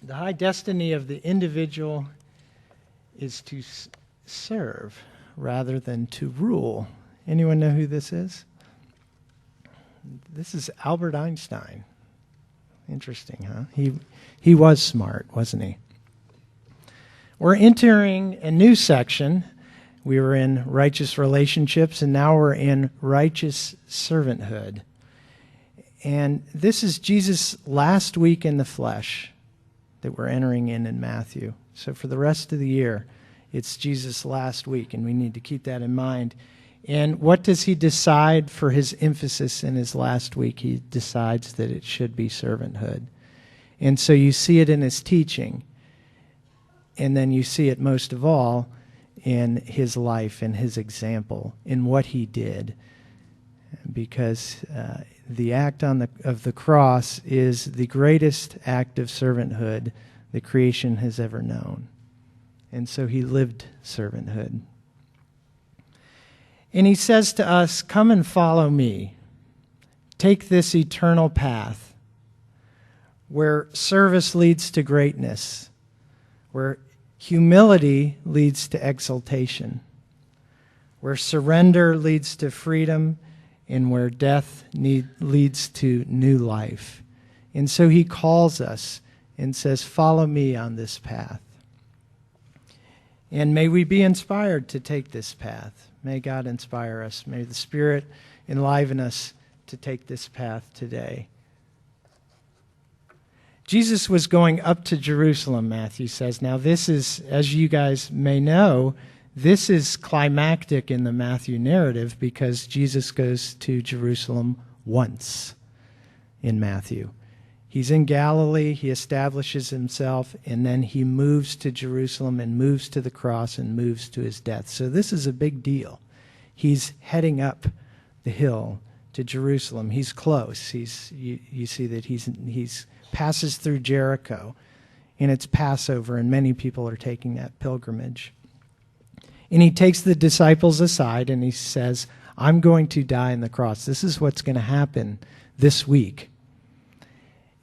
The high destiny of the individual is to serve rather than to rule. Anyone know who this is? This is Albert Einstein. Interesting, huh? He was smart, wasn't he? We're entering a new section. We were in righteous relationships, and now we're in righteous servanthood. And this is Jesus' last week in the flesh that we're entering in Matthew. So for the rest of the year, it's Jesus' last week, and we need to keep that in mind. And what does he decide for his emphasis in his last week? He decides that it should be servanthood. And so you see it in his teaching, and then you see it most of all in his life and his example, in what he did. Because the act of the cross is the greatest act of servanthood that creation has ever known. And so he lived servanthood. And he says to us, "Come and follow me. Take this eternal path where service leads to greatness, where humility leads to exaltation, where surrender leads to freedom, and where death leads to new life." And so he calls us and says, "Follow me on this path." And may we be inspired to take this path. May God inspire us. May the Spirit enliven us to take this path today. Jesus was going up to Jerusalem, Matthew says. Now this is, as you guys may know, this is climactic in the Matthew narrative because Jesus goes to Jerusalem once in Matthew. He's in Galilee, he establishes himself, and then he moves to Jerusalem and moves to the cross and moves to his death. So this is a big deal. He's heading up the hill to Jerusalem. He's close. You see that he's passes through Jericho, and it's Passover, and many people are taking that pilgrimage. And he takes the disciples aside and he says, "I'm going to die on the cross. This is what's going to happen this week."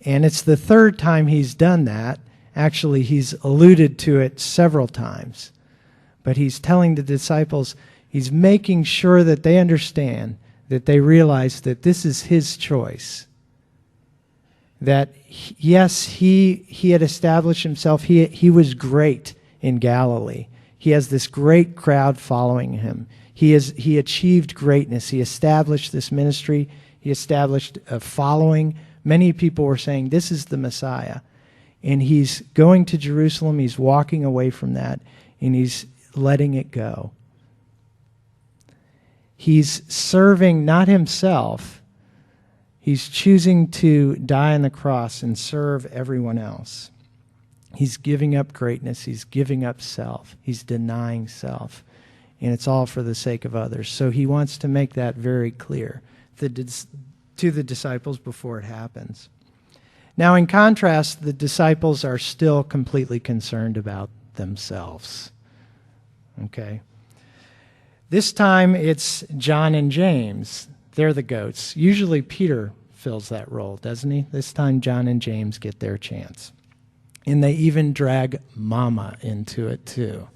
And it's the third time he's done that. Actually, he's alluded to it several times. But he's telling the disciples, he's making sure that they understand, that they realize that this is his choice. That, yes, he had established himself. He was great in Galilee. He has this great crowd following him. He achieved greatness. He established this ministry. He established a following. Many people were saying, this is the Messiah. And he's going to Jerusalem. He's walking away from that. And he's letting it go. He's serving not himself. He's choosing to die on the cross and serve everyone else. He's giving up greatness. He's giving up self. He's denying self. And it's all for the sake of others. So he wants to make that very clear to the disciples before it happens. Now, in contrast, the disciples are still completely concerned about themselves. Okay? This time it's John and James. They're the goats. Usually Peter fills that role, doesn't he? This time John and James get their chance. And they even drag Mama into it too.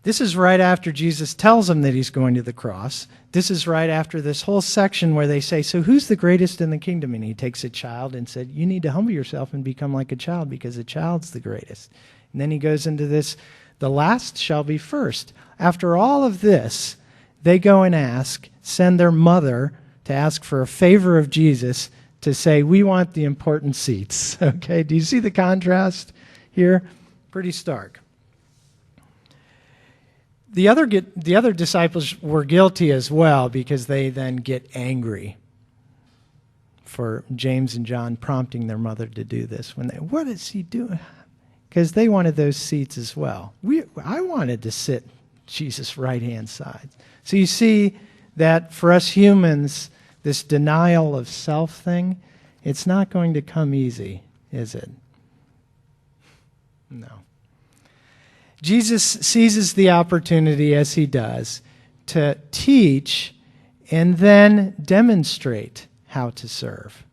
This is right after Jesus tells them that he's going to the cross. This is right after this whole section where they say, "So who's the greatest in the kingdom?" And he takes a child and said, "You need to humble yourself and become like a child because a child's the greatest." And then he goes into this, "The last shall be first." After all of this, they go and send their mother to ask for a favor of Jesus to say, "We want the important seats." Okay, do you see the contrast here? Pretty stark. The other disciples were guilty as well because they then get angry for James and John prompting their mother to do this. What is he doing? Because they wanted those seats as well. I wanted to sit Jesus' right-hand side. So you see that for us humans, this denial of self thing, it's not going to come easy, is it? No. Jesus seizes the opportunity, as he does, to teach and then demonstrate how to serve.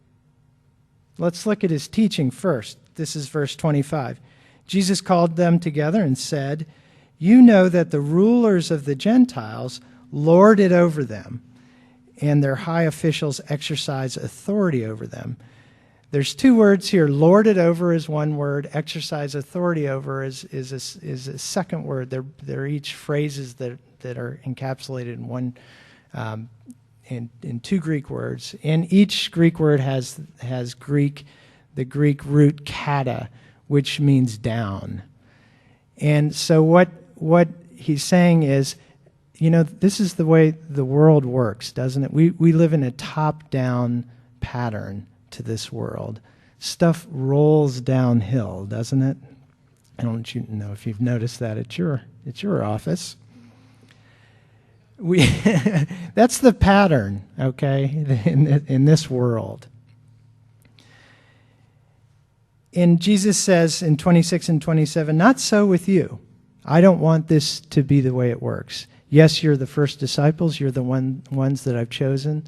Let's look at his teaching first. This is verse 25. Jesus called them together and said, "You know that the rulers of the Gentiles lord it over them, and their high officials exercise authority over them." There's two words here. Lord it over is one word. Exercise authority over is a second word. They're each phrases that are encapsulated in one in two Greek words. And each Greek word has the Greek root kata, which means down. And so what he's saying is, this is the way the world works, doesn't it? We live in a top-down pattern to this world. Stuff rolls downhill, doesn't it? I don't know if you've noticed that at your office. That's the pattern, okay, in this world. And Jesus says in 26 and 27, "Not so with you. I don't want this to be the way it works. Yes, you're the first disciples. You're the ones that I've chosen.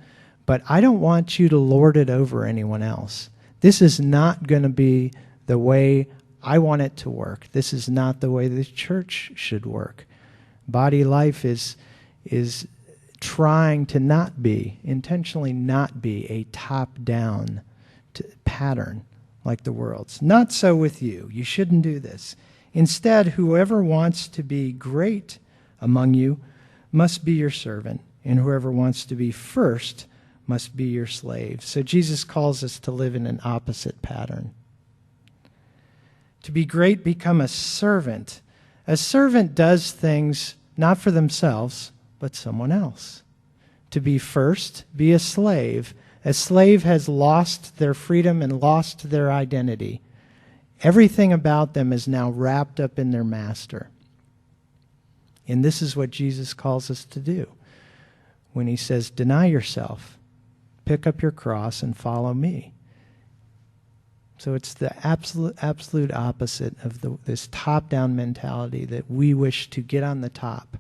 But I don't want you to lord it over anyone else. This is not going to be the way I want it to work. This is not the way the church should work. Body life is trying to intentionally not be a top-down pattern like the world's. Not so with you. You shouldn't do this. Instead, whoever wants to be great among you must be your servant, and whoever wants to be first must be your slave." So Jesus calls us to live in an opposite pattern. To be great, become a servant. A servant does things not for themselves, but someone else. To be first, be a slave. A slave has lost their freedom and lost their identity. Everything about them is now wrapped up in their master. And this is what Jesus calls us to do when he says, "Deny yourself, pick up your cross, and follow me." So it's the absolute opposite of this top-down mentality that we wish to get on the top.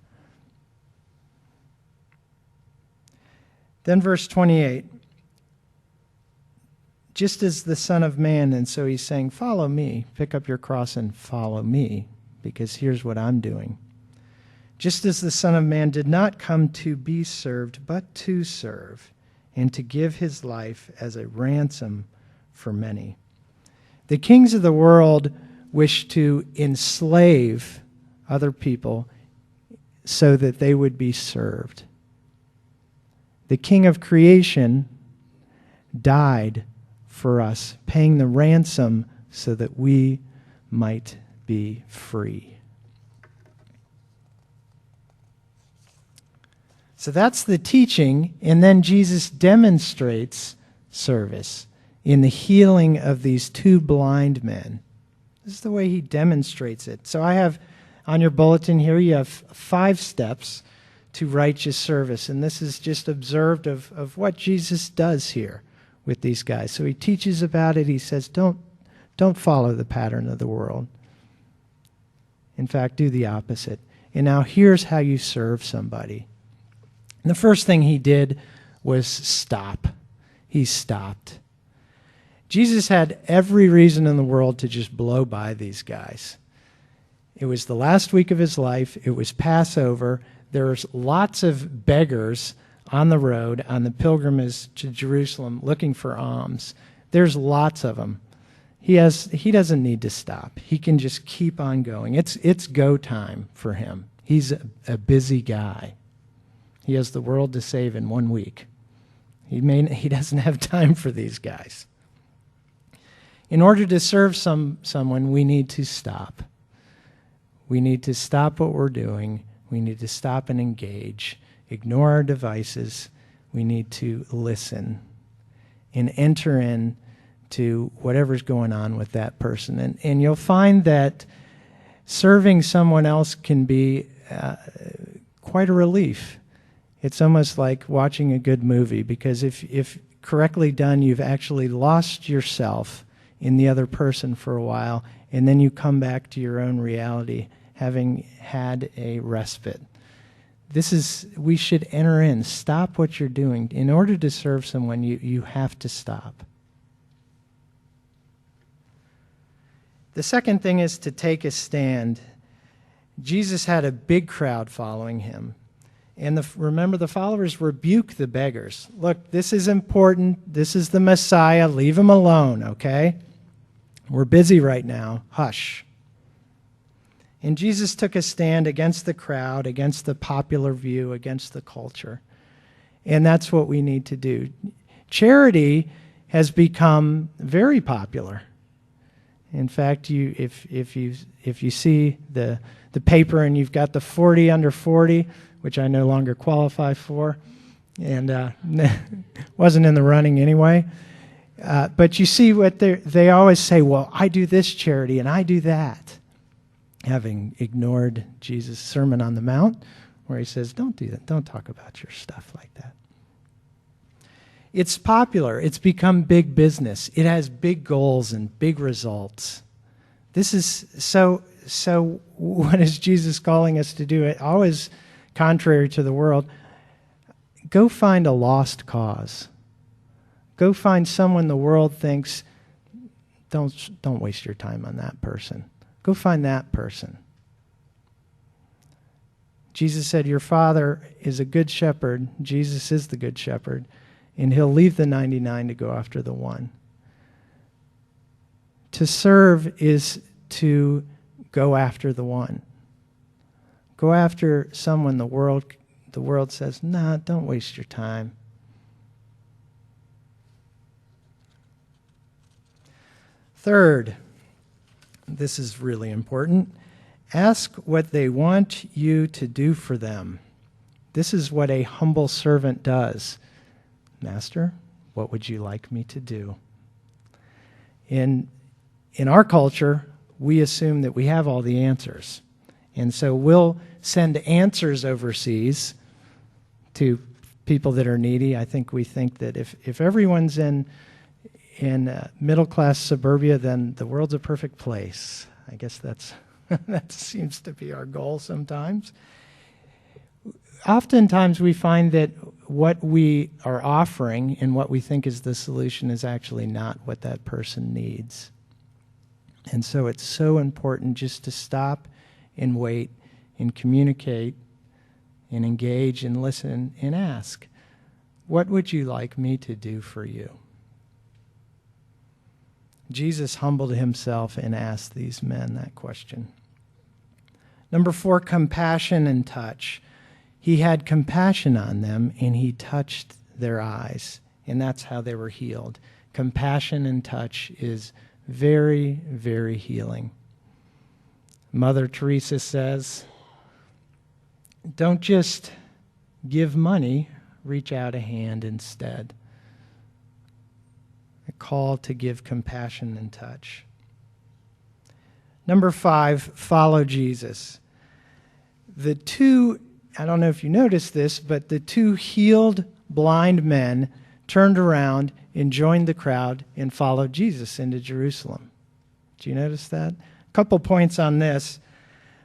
Then verse 28, "Just as the Son of Man," and so he's saying, follow me, pick up your cross and follow me, because here's what I'm doing. "Just as the Son of Man did not come to be served, but to serve, and to give his life as a ransom for many." The kings of the world wish to enslave other people so that they would be served. The King of creation died for us, paying the ransom so that we might be free. So that's the teaching, and then Jesus demonstrates service in the healing of these two blind men. This is the way he demonstrates it. So I have on your bulletin here, you have 5 steps to righteous service, and this is just observed of what Jesus does here with these guys. So he teaches about it. He says, don't follow the pattern of the world. In fact, do the opposite. And now here's how you serve somebody. And the first thing he did was stop. He stopped. Jesus had every reason in the world to just blow by these guys. It was the last week of his life. It was Passover. There's lots of beggars on the road, on the pilgrimage to Jerusalem, looking for alms. There's lots of them. He doesn't need to stop. He can just keep on going. It's go time for him. He's a busy guy. He has the world to save in 1 week. He doesn't have time for these guys. In order to serve someone, we need to stop. We need to stop what we're doing. We need to stop and engage. Ignore our devices. We need to listen and enter in to whatever's going on with that person. And you'll find that serving someone else can be quite a relief. It's almost like watching a good movie, because if correctly done, you've actually lost yourself in the other person for a while, and then you come back to your own reality, having had a respite. We should enter in. Stop what you're doing. In order to serve someone, you have to stop. The second thing is to take a stand. Jesus had a big crowd following him. And remember, the followers rebuke the beggars. Look, this is important. This is the Messiah. Leave him alone, okay? We're busy right now. Hush. And Jesus took a stand against the crowd, against the popular view, against the culture. And that's what we need to do. Charity has become very popular. In fact, if you see the paper and you've got the 40 under 40, which I no longer qualify for, and wasn't in the running anyway, but you see what they always say, well, I do this charity and I do that, having ignored Jesus' Sermon on the Mount, where he says, don't do that, don't talk about your stuff like that. It's popular. It's become big business. It has big goals and big results. This is so what is Jesus calling us to do? It always contrary to the world. Go find a lost cause. Go find someone the world thinks, don't waste your time on that person. Go find that person. Jesus said, your Father is a good shepherd. Jesus is the good shepherd. And he'll leave the 99 to go after the one. To serve is to go after the one. Go after someone the world says, nah, don't waste your time. Third, this is really important. Ask what they want you to do for them. This is what a humble servant does. Master, what would you like me to do? In our culture, we assume that we have all the answers. And so we'll send answers overseas to people that are needy. I think we think that if everyone's in middle-class suburbia, then the world's a perfect place. I guess that seems to be our goal sometimes. Oftentimes we find that what we are offering and what we think is the solution is actually not what that person needs. And so it's so important just to stop and wait and communicate and engage and listen and ask, what would you like me to do for you? Jesus humbled himself and asked these men that question. Number 4, compassion and touch. He had compassion on them, and he touched their eyes, and that's how they were healed. Compassion and touch is very, very healing. Mother Teresa says, don't just give money, reach out a hand instead. A call to give compassion and touch. Number 5, follow Jesus. The two, I don't know if you noticed this, but the 2 healed blind men turned around and joined the crowd and followed Jesus into Jerusalem. Do you notice that? A couple points on this.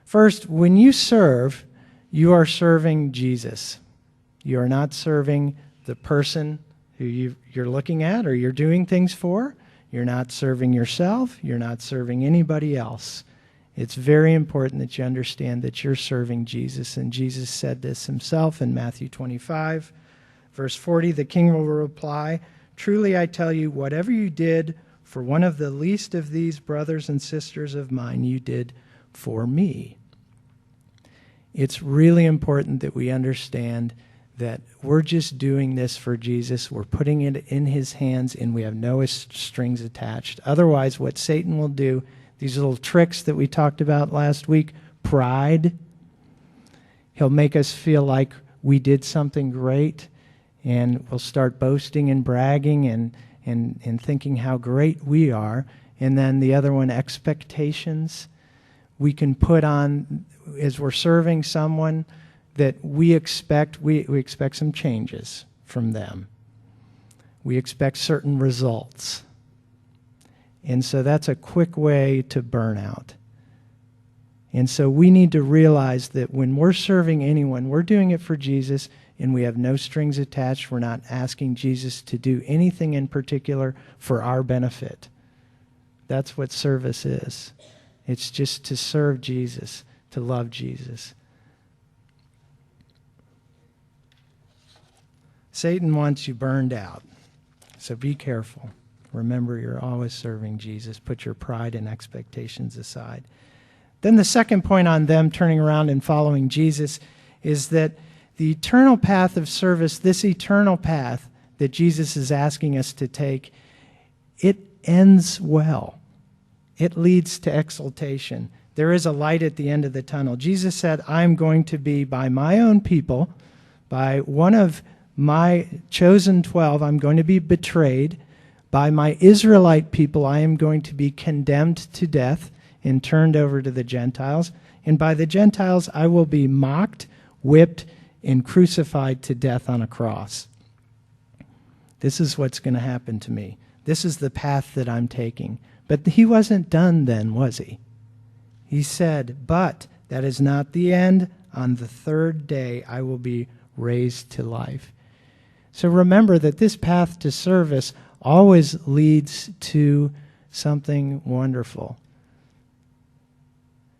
First, when you serve, you are serving Jesus. You are not serving the person who you're looking at or you're doing things for. You're not serving yourself. You're not serving anybody else. It's very important that you understand that you're serving Jesus. And Jesus said this himself in Matthew 25, verse 40. The king will reply, truly I tell you, whatever you did for one of the least of these brothers and sisters of mine, you did for me. It's really important that we understand that we're just doing this for Jesus. We're putting it in his hands, and we have no strings attached. Otherwise, what Satan will do, these little tricks that we talked about last week, pride, he'll make us feel like we did something great, and we'll start boasting and bragging and thinking how great we are. And then the other one, expectations. We can put on, as we're serving someone, that we expect some changes from them. We expect certain results. And so that's a quick way to burn out. And so we need to realize that when we're serving anyone, we're doing it for Jesus, and we have no strings attached. We're not asking Jesus to do anything in particular for our benefit. That's what service is. It's just to serve Jesus, to love Jesus. Satan wants you burned out, so be careful. Remember, you're always serving Jesus. Put your pride and expectations aside. Then the second point on them turning around and following Jesus is that the eternal path of service, this eternal path that Jesus is asking us to take, it ends well. It leads to exaltation. There is a light at the end of the tunnel. Jesus said, I'm going to be by my own people, by one of my chosen 12, I'm going to be betrayed. By my Israelite people, I am going to be condemned to death and turned over to the Gentiles. And by the Gentiles, I will be mocked, whipped, and crucified to death on a cross. This is what's going to happen to me. This is the path that I'm taking. But he wasn't done then, was he? He said, but that is not the end. On the third day, I will be raised to life. So remember that this path to service always leads to something wonderful.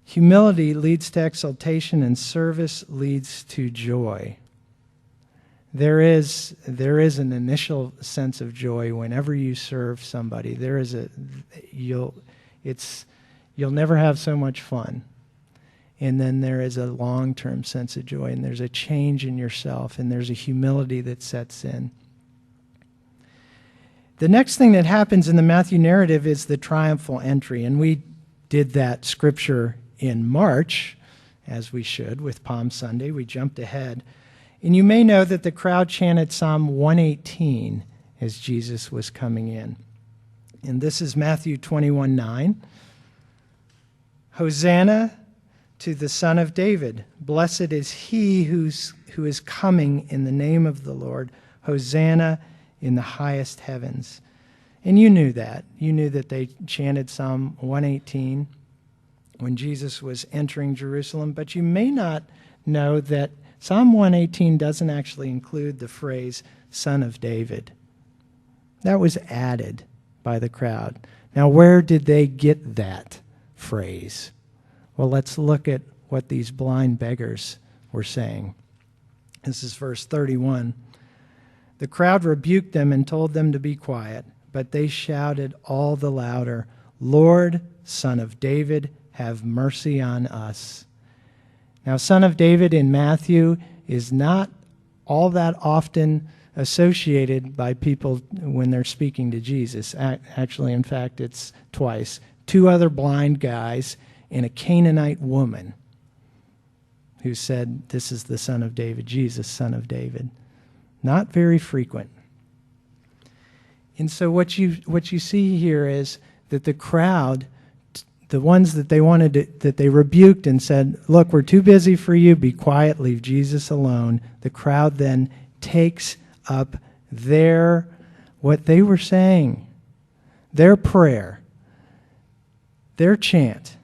Humility leads to exaltation, and service leads to joy. There is an initial sense of joy whenever you serve somebody. You'll never have so much fun. And then there is a long-term sense of joy, and there's a change in yourself, and there's a humility that sets in. The next thing that happens in the Matthew narrative is the triumphal entry, and we did that scripture in March, as we should, with Palm Sunday. We jumped ahead. And you may know that the crowd chanted Psalm 118 as Jesus was coming in. And this is Matthew 21:9. Hosanna to the Son of David. Blessed is he who is coming in the name of the Lord. Hosanna in the highest heavens. And you knew that. You knew that they chanted Psalm 118 when Jesus was entering Jerusalem. But you may not know that Psalm 118 doesn't actually include the phrase, Son of David. That was added by the crowd. Now, where did they get that phrase? Well, let's look at what these blind beggars were saying. This is verse 31. The crowd rebuked them and told them to be quiet, but they shouted all the louder, Lord, Son of David, have mercy on us. Now, Son of David in Matthew is not all that often associated by people when they're speaking to Jesus. Actually, in fact, it's twice. 2 other blind guys and a Canaanite woman who said, this is the Son of David, Jesus, Son of David. Not very frequent. And so what you see here is that the crowd, the ones that that they rebuked and said, look, we're too busy for you, be quiet, leave Jesus alone. The crowd then takes up what they were saying, their prayer, their chant.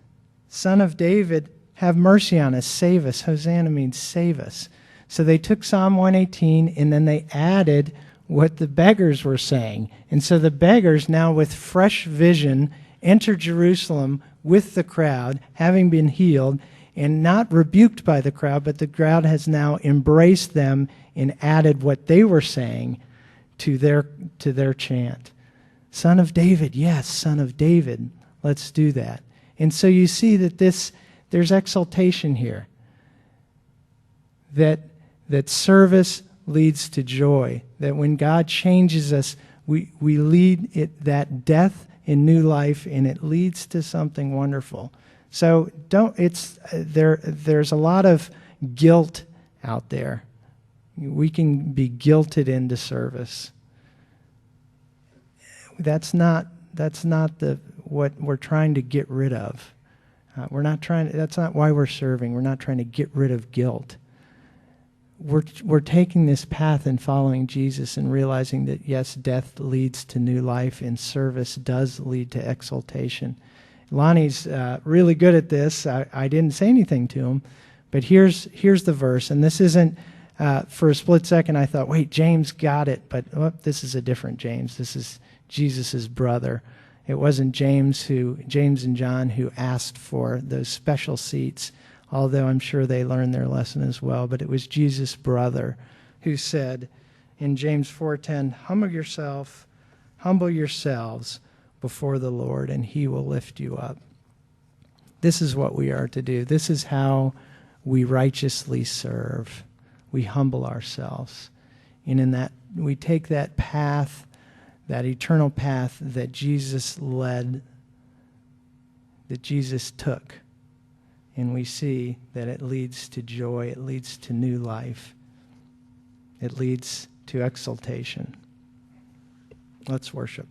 Son of David, have mercy on us, save us. Hosanna means save us. So they took Psalm 118 and then they added what the beggars were saying. And so the beggars now with fresh vision enter Jerusalem with the crowd, having been healed and not rebuked by the crowd, but the crowd has now embraced them and added what they were saying to their chant. Son of David, yes, Son of David, let's do that. And so you see that there's exaltation here. That service leads to joy. That when God changes us, we lead that death in new life, and it leads to something wonderful. So there's a lot of guilt out there. We can be guilted into service. That's not what we're trying to get rid of. That's not why we're serving. We're not trying to get rid of guilt. We're taking this path and following Jesus and realizing that, yes, death leads to new life and service does lead to exaltation. Lonnie's really good at this. I didn't say anything to him, but here's the verse. And this isn't, for a split second I thought, wait, James got it. But this is a different James. This is Jesus' brother. It wasn't James and John who asked for those special seats, although I'm sure they learned their lesson as well, but it was Jesus' brother who said in James 4:10, humble yourselves before the Lord, and he will lift you up. This is what we are to do. This is how we righteously serve. We humble ourselves. And in that, we take that path, that eternal path that Jesus led, that Jesus took, and we see that it leads to joy, it leads to new life, it leads to exaltation. Let's worship.